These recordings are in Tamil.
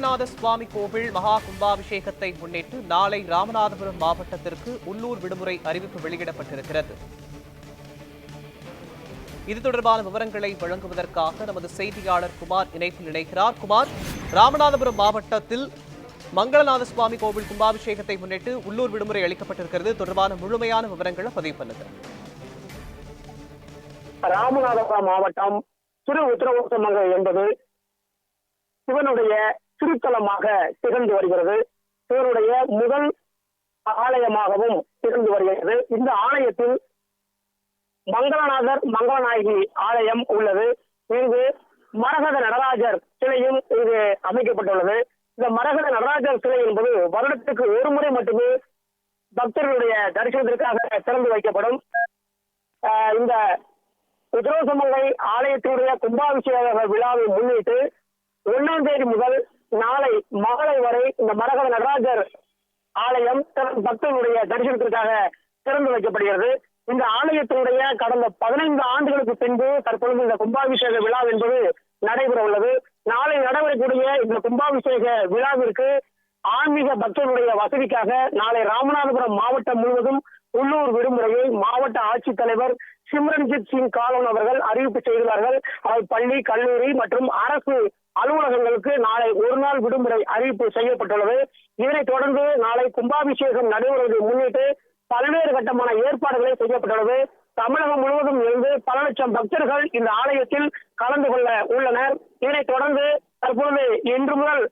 மங்களநாத சுவாமி கோவில் மகா கும்பாபிஷேகத்தை முன்னிட்டு நாளை ராமநாதபுரம் மாவட்டத்திற்கு உள்ளூர் விடுமுறை அறிவிப்பு வெளியிடப்பட்டிருக்கிறது. இது தொடர்பான விவரங்களை வழங்குவதற்காக நமது செய்தியாளர் குமார் இணைப்பில் இணைகிறார். குமார், ராமநாதபுரம் மாவட்டத்தில் மங்களநாத சுவாமி கோவில் கும்பாபிஷேகத்தை முன்னிட்டு உள்ளூர் விடுமுறை அளிக்கப்பட்டிருக்கிறது. தொடர்பான முழுமையான விவரங்களை பதிவு பண்ணுங்க. ராமநாதபுரம் மாவட்டம் திரு உத்தரகோசமங்கை என்பது சிவனுடைய திருத்தலமாக திகழ்ந்து வருகிறது. சிவனுடைய முதல் ஆலயமாகவும் திகழ்ந்து வருகிறது. இந்த ஆலயத்தில் மங்களநாதர் மங்களநாயகி ஆலயம் உள்ளது. இங்கு மரகத நடராஜர் சிலையும் இங்கு அமைக்கப்பட்டுள்ளது. இந்த மரகத நடராஜர் சிலை என்பது வருடத்துக்கு ஒரு முறை மட்டுமே பக்தர்களுடைய தரிசனத்திற்காக திறந்து வைக்கப்படும். இந்த உத்தரகோசமங்கை ஆலயத்தினுடைய கும்பாபிஷேக விழாவை முன்னிட்டு 1ஆம் தேதி முதல் நாளை மாலை வரை இந்த மரகத நடராஜர் ஆலயம் பக்தர்களுடைய தரிசனத்திற்காக திறந்து வைக்கப்படுகிறது. இந்த ஆலயத்தினுடைய கடந்த 15 ஆண்டுகளுக்கு பின்பு தற்பொழுது இந்த கும்பாபிஷேக விழா என்பது நடைபெற உள்ளது. நாளை நடைபெறக்கூடிய இந்த கும்பாபிஷேக விழாவிற்கு ஆன்மீக பக்தர்களுடைய வசதிக்காக நாளை ராமநாதபுரம் மாவட்டம் முழுவதும் உள்ளூர் விடுமுறையை மாவட்ட ஆட்சித்தலைவர் சிம்ரன்ஜித் சிங் காலோன் அவர்கள் அறிவிப்பு செய்துள்ளார்கள். பள்ளி, கல்லூரி மற்றும் அரசு அலுவலகங்களுக்கு நாளை ஒரு நாள் விடுமுறை அறிவிப்பு செய்யப்பட்டுள்ளது. இதனைத் தொடர்ந்து நாளை கும்பாபிஷேகம் நடைபெறுவதை முன்னிட்டு பல்வேறு கட்டமான ஏற்பாடுகளை செய்யப்பட்டுள்ளது. தமிழகம் முழுவதும் இருந்து பல லட்சம் பக்தர்கள் இந்த ஆலயத்தில் கலந்து கொள்ள உள்ளனர். இதனைத் தொடர்ந்து தற்பொழுது இன்று முதல்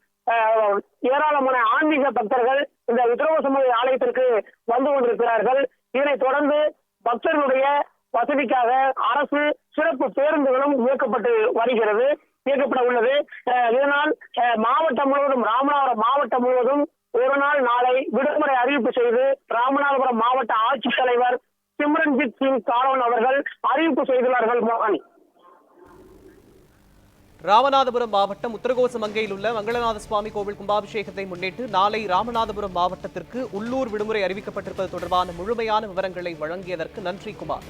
ஏராளமான ஆன்மீக பக்தர்கள் இந்த உத்தரகோசமங்கை ஆலயத்திற்கு வந்து கொண்டிருக்கிறார்கள். இதனைத் தொடர்ந்து பக்தர்களுடைய வசதிக்காக அரசு சிறப்பு பேருந்துகளும் இயக்கப்பட உள்ளது. இதனால் மாவட்டம் முழுவதும் ராமநாதபுரம் மாவட்டம் முழுவதும் ஒரு நாள் நாளை விடுமுறை அறிவிப்பு செய்து ராமநாதபுரம் மாவட்ட ஆட்சித்தலைவர் சிம்ரன்ஜித் சிங் காலோன் அவர்கள் அறிவிப்பு செய்துள்ளார்கள். மோகன், ராமநாதபுரம் மாவட்டம் உத்தரகோசமங்கையில் உள்ள மங்களநாத சுவாமி கோவில் கும்பாபிஷேகத்தை முன்னிட்டு நாளை ராமநாதபுரம் மாவட்டத்திற்கு உள்ளூர் விடுமுறை அறிவிக்கப்பட்டிருப்பது தொடர்பான முழுமையான விவரங்களை வழங்கியதற்கு நன்றி குமார்.